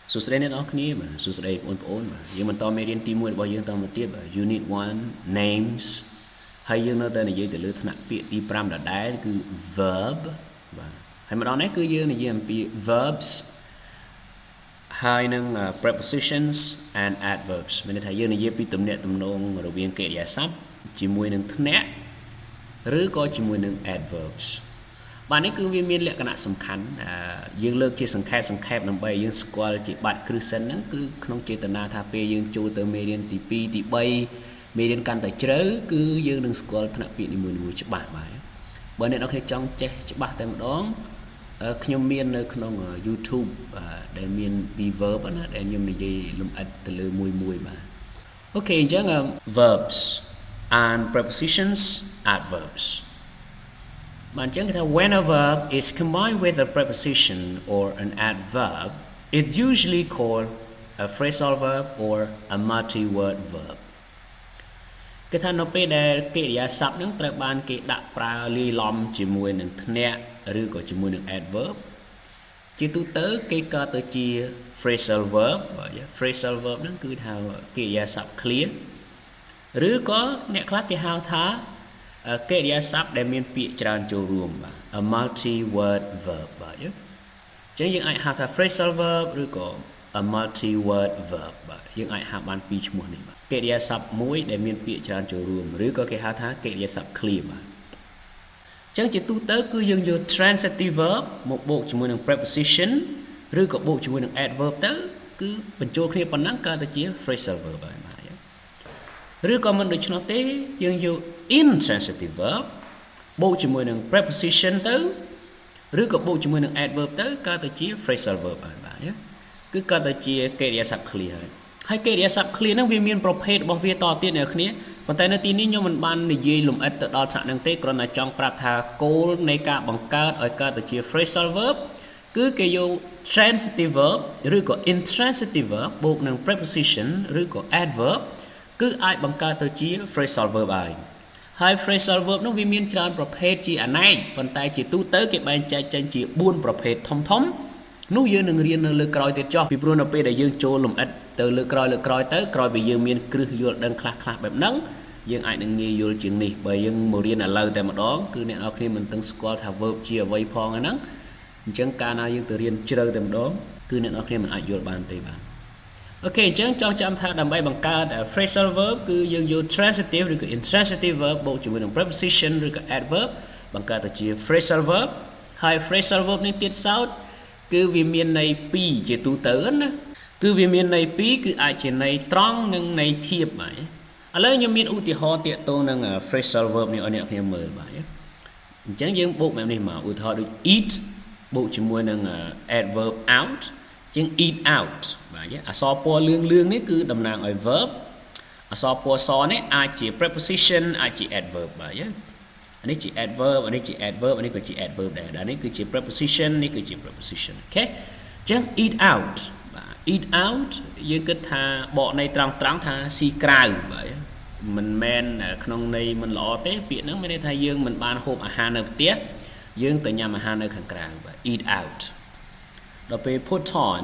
số sẽ đến đó kia mà số sẽ đây ôn mà nhưng mình to mấy điên tim mùi bao nhiêu tao một tiết mà unit 1 names hay dương nó tên là gì từ lứa thằng bị ti pram đã đá cứ verb và hay mà đó nấy cứ dương này dương bị verbs hai năng prepositions and adverbs mình thấy dương này dương bị tụm nẹt tụm nông rồi viên kệ giải sắp chỉ mùi năng nẹt rứa có chỉ mùi năng adverbs bạn ấy cứ viên miên lệ cái nạn sầm khánh dương lược chỉ sầm khép nằm bay dương squall chỉ bạn cứ sân nó cứ không chỉ từ na thà pe dương chu từ median tỷ pi tỷ bay median can tới chớ cứ dương đừng squall thằng bị đi mùi chụp bạn bài bởi nên nó hay trong che chụp bạn tại một đó nhom miên nơi trong YouTube để miên be verb đó để nhom này gì lum ắt từ lừa mùi mà ok chẳng verbs and prepositions adverbs bạn chẳng cái when a verb is combined with a preposition or an adverb, it's usually called a phrasal verb or a multi-word verb. Cái thằng nó bây giờ cái giá sắp nóត្រូវបានគេដាក់ប្រើលាយឡំជាមួយនឹងធ្នាក់ឬក៏ជាមួយនឹង adverb ជាទូទៅគេក៏ទៅជា phrasal verb phrasal verb ហ្នឹងគឺថាកិរិយាសព្ទ clear ឬក៏អ្នកខ្លះគេហៅថាកិរិយាសព្ទដែលមានពាក្យច្រើនចូលរួមបាទ a multi word verb បាទអញ្ចឹងយើងអាចហៅថា phrasal verb ឬក៏ a multi word verb បាទយើងអាចហៅបានពីរឈ្មោះនេះបាទកិរិយាសព្ទមួយដែលមានពាក្យច្រើនចូលរួមឬក៏គេហៅថាកិរិយាសព្ទ clear បាទអញ្ចឹងជាទូទៅគឺយើងយក transitive verb មកបូកជាមួយនឹង preposition ឬក៏បូកជាមួយនឹង adverb ទៅគឺបញ្ចូលគ្នាប៉ុណ្ណឹងកើតទៅជា phrasal verb បាទឬក៏មិនដូច្នោះទេយើងយក intransitive verb បូកជាមួយនឹង preposition ទៅឬក៏បូកជាមួយនឹង adverb ទៅកើតទៅជា phrasal verb បាទគឺកើតទៅជាកិរិយាសព្ទ clear ហើយកិរិយាសព្ទ clear ហ្នឹងវាមានប្រភេទរបស់វាតទៀតនៅគ្នាប៉ុន្តែនៅទីនេះខ្ញុំមិនបាននិយាយលម្អិតទៅដល់ថ្នាក់ហ្នឹងទេគ្រាន់តែចង់ប្រាប់ថាគោលនៃការបង្កើតឲ្យកើតទៅជា phrasal verb គឺគេយក transitive verb ឬក៏ intransitive verb បូកនឹង preposition ឬក៏ adverb គឺអាចបង្កើតទៅជា phrasal verb ហើយ phrasal verb នោះវាមានច្រើនប្រភេទជាអនេកប៉ុន្តែជាទូទៅគេបែងចែកចេញជា4ប្រភេទធំនោះយើងនឹងរៀននៅលើក្រោយទៀតចុះពីព្រោះនៅពេលដែលយើងចូលលម្អិតទៅលើក្រោយទៅក្រោយពីយើងមានគ្រឹះយល់ដឹងខ្លះបែបហ្នឹងយើងអាចនឹងងាយយល់ជាងនេះបើយើងមករៀនឥឡូវតែម្ដងគឺអ្នកនរគ្នាមិនទាំងស្គាល់ថា verb ជាអ្វីផងហ្នឹងអញ្ចឹងកាលណាយើងទៅរៀនជ្រៅតែម្ដងគឺអ្នកនរគ្នាមិនអាចយល់បានទេបាទអូខេអញ្ចឹងចង់ចាំថាដើម្បីបង្កើត phrasal verb គឺយើងយក transitive ឬក៏ intransitive verb បូកជាមួយនឹង preposition ឬក៏ adverb បង្កើតទៅជា phrasal verb ហើយ phrasal verb នេះទៀតសោតគឺវាមានន័យ2ជាទូទៅណាគឺវាមានន័យ2គឺអាចជាន័យត្រង់និងន័យធៀបបាទឥឡូវខ្ញុំមានឧទាហរណ៍ទាក់ទងនឹង phrasal verb នេះឲ្យអ្នកគ្នាមើលបាទអញ្ចឹងយើងបូកបែបនេះមកឧទាហរណ៍ដូច eat បូកជាមួយនឹង adverb out ជាង eat out បាទអក្សរពណ៌លឿងនេះគឺតំណាងឲ្យ verb អក្សរពណ៌សនេះអាចជា preposition អាចជា adverb បាទអានេះជា adverb អានេះជា adverb អានេះក៏ជា adverb ដែរអានេះគឺជា preposition នេះគឺជា preposition អូខេអញ្ចឹង eat out បាទ eat out យើងគិតថាបកន័យត្រង់ថាស៊ីក្រៅបាទមិនមែនក្នុងន័យមិនល្អទេពាក្យហ្នឹងមានន័យថាយើងមិនបានហូបអាហារនៅផ្ទះយើងទៅញ៉ាំអាហារនៅខាងក្រៅបាទ eat out ដល់ពេល put on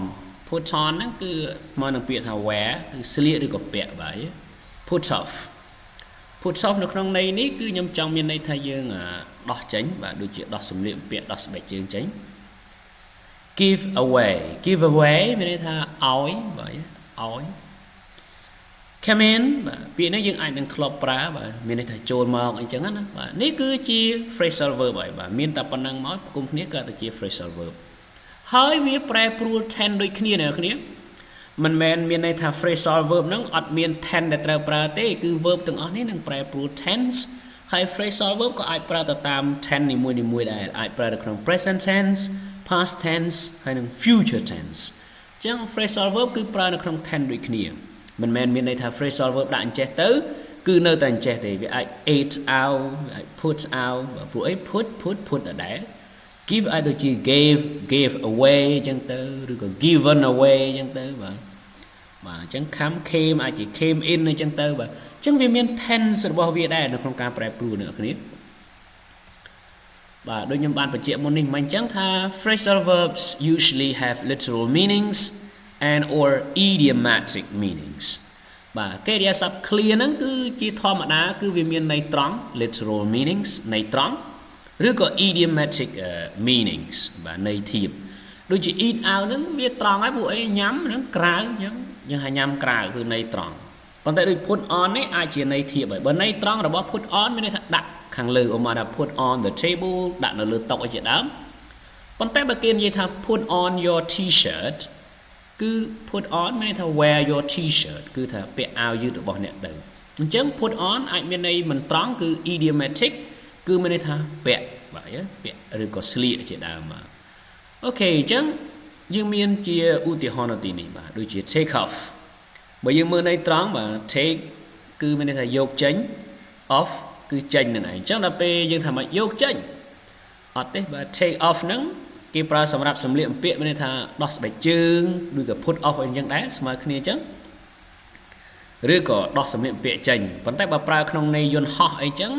ហ្នឹងគឺមកនឹងពាក្យថា wear គឺស្លៀកឬក៏ពាក់បាទ put off នៅក្នុងន័យនេះគឺខ្ញុំចង់មានន័យថាយើងដោះចេញបាទដូចជាដោះសម្លៀកបំពាក់ដោះស្បែកជើងចេញ give away មានន័យថាឲ្យបាទឲ្យ come in បាទពាក្យនេះយើងអាចនឹងធ្លាប់ប្រើបាទមានន័យថាចូលមកអញ្ចឹងណាបាទនេះគឺជា phrasal verb បាទមានតែប៉ុណ្្នឹងមកផ្គុំគ្នាក៏ទៅជា phrasal verb ហើយវាប្រែប្រួល tense ដូចគ្នាអ្នកគ្នាមិនមែនមានន័យថា phrasal verb ហ្នឹងអត់មាន tense ដែលត្រូវប្រើទេគឺ verb ទាំងអស់នេះនឹងប្រែប្រួល tense ហើយ phrasal verb ក៏អាចប្រើទៅតាម tense នីមួយៗដែរអាចប្រើនៅក្នុង present tense past tense ហើយនិង future tense អញ្ចឹង phrasal verb គឺប្រើនៅក្នុង tense ដូចគ្នាមិនមែនមានន័យថា phrasal verb ដាក់អញ្ចេះទៅគឺនៅតែអញ្ចេះទេវាអាច ate out វាអាច put out ព្រោះអី put ដដែល give អាចដូចជា gave away អញ្ចឹងទៅឬក៏ given away អញ្ចឹងទៅបាទអញ្ចឹង came អាចជា came in អញ្ចឹងទៅបាទអញ្ចឹងវាមាន tense របស់វាដែរនៅក្នុងការប្រែប្រួលអ្នកគ្នាបាទដូចខ្ញុំបានបញ្ជាក់មុននេះមិនអញ្ចឹងថា phrasal verbs usually have literal meanings and or idiomatic meanings បាទកិរិយាសព្ទ clear ហ្នឹងគឺជាធម្មតាគឺវាមានន័យត្រង់ literal meanings ន័យត្រង់ឬក៏ idiomatic meanings បាទន័យធៀបដូចជា eat out ហ្នឹងវាត្រង់ហើយពួកអីញ៉ាំហ្នឹងក្រៅអញ្ចឹងយើងហៅញ៉ាំក្រៅគឺន័យត្រង់ប៉ុន្តែដូច put on នេះអាចជាន័យធៀបហើយបើន័យត្រង់របស់ put on មានន័យថាដាក់ខាងលើឧបមាថា put on the table ដាក់នៅលើតុអីជាដើមប៉ុន្តែបើគេនិយាយថា put on your t-shirt គឺ put on មានន័យថា wear your t-shirt គឺថាពាក់អាវយឺតរបស់អ្នកទៅអញ្ចឹង put on អាចមានន័យមិនត្រង់គឺ idiomatic គឺមានន័យថាពាក់បាទពាក់ឬក៏ស្លៀកជាដើមបាទអូខេអញ្ចឹងយើងមានជាឧទាហរណ៍នៅទីនេះបាទដូចជា take off បើយើងមើលន័យត្រង់បាទ take គឺមានន័យថាយកចេញ off គឺចេញហ្នឹងឯងអញ្ចឹងដល់ពេលយើងថាមកយកចេញអត់ទេបាទ take off ហ្នឹងគេប្រើសម្រាប់សម្លៀកបំពាក់មានន័យថាដោះស្បែកជើងឬក៏ put off អីចឹងដែរស្មើគ្នាអញ្ចឹងឬក៏ដោះសម្លៀកបំពាក់ចេញប៉ុន្តែបើប្រើក្នុងន័យយន្តហោះអីចឹង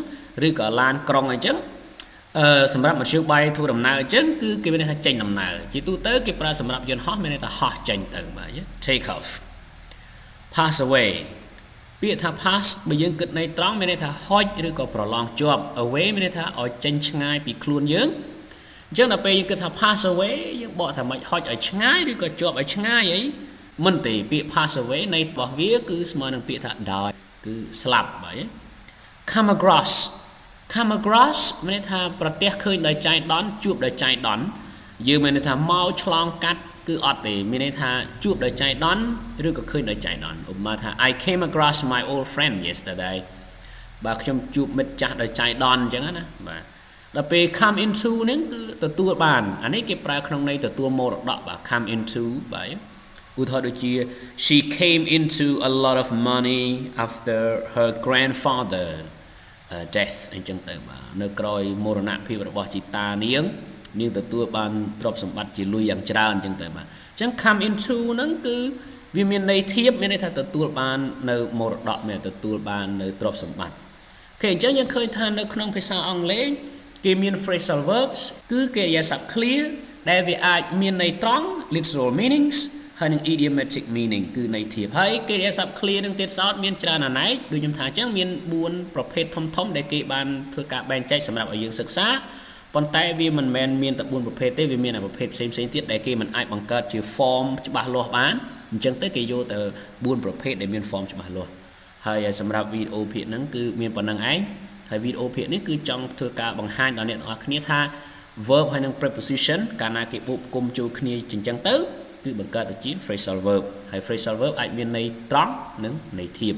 ឬក៏ឡានក្រុងអីចឹងសម្រាប់មធ្យោបាយធ្វើដំណើរអញ្ចឹងគឺគេមានន័យថាចេញដំណើរជាទូទៅគេប្រើសម្រាប់យន្តហោះមានន័យថាហោះចេញទៅបាទ take off pass away ពាក្យថា pass បើយើងគិតន័យត្រង់មានន័យថាហុចឬក៏ប្រឡងជាប់ away មានន័យថាឲ្យចេញឆ្ងាយពីខ្លួនយើងអញ្ចឹងដល់ពេលយើងគិតថា pass away យើងបកថាមិនហុចឲ្យឆ្ងាយឬក៏ជាប់ឲ្យឆ្ងាយអីមិនទេពាក្យ pass away ន័យរបស់វាគឺស្មើនឹងពាក្យថា die គឺស្លាប់បាទ come across មានន័យថាប្រទះឃើញដោយចៃដន្យជួបដោយចៃដន្យយើងមានន័យថាមកឆ្លងកាត់គឺអត់ទេមានន័យថាជួបដោយចៃដន្យឬក៏ឃើញដោយចៃដន្យឧបមាថា I came across my old friend yesterday បាទខ្ញុំជួបមិត្តចាស់ដោយចៃដន្យអញ្ចឹងណាបាទដល់ពេល come into ហ្នឹងគឺទទួលបានអានេះគេប្រើក្នុងន័យទទួលមរតកបាទ come into បាទឧទាហរណ៍ដូចជា she came into a lot of money after her grandfather death អញ្ចឹងទៅបាទនៅក្រោយមរណភាពរបស់ជីតានាងទទួលបានទ្រព្យសម្បត្តិជាលុយយ៉ាងច្រើនអញ្ចឹងទៅបាទអញ្ចឹង come into ហ្នឹងគឺវាមានន័យធៀបមានន័យថាទទួលបាននៅមរតកមានទទួលបាននៅទ្រព្យសម្បត្តិអូខេអញ្ចឹងយើងឃើញថានៅក្នុងភាសាអង់គ្លេសគេមាន phrasal verbs គឺកិរិយាសព្ទ clear ដែលវាអាចមានន័យត្រង់ literal meanings ហើយនឹង idiomatic meaning គឺន័យធៀបហើយកិរិយាសព្ទ clear នឹងទៀតសោតមានច្រើនអនេកដូចខ្ញុំថាអញ្ចឹងមាន4ប្រភេទធំដែលគេបានធ្វើការបែងចែកសម្រាប់ឲ្យយើងសិក្សាប៉ុន្តែវាមិនមែនមានតែ4ប្រភេទទេវាមានប្រភេទផ្សេងទៀតដែលគេមិនអាចបង្កើតជា form ច្បាស់លាស់បានអញ្ចឹងទៅគេយកទៅ4ប្រភេទដែលមាន form ច្បាស់លាស់ហើយសម្រាប់វីដេអូភាគហ្នឹងគឺមានប៉ុណ្្នឹងឯងហើយវីដេអូភាគនេះគឺចង់ធ្វើការបង្ហាញដល់អ្នកទាំងអស់គ្នាថា verb ហើយនឹង preposition កាលណាគេបូកគុំចូលគ្នាអញ្ចឹងទៅគឺបង្កើតទៅជា phrasal verb ហើយ phrasal verb អាចមានន័យត្រង់និងន័យធៀប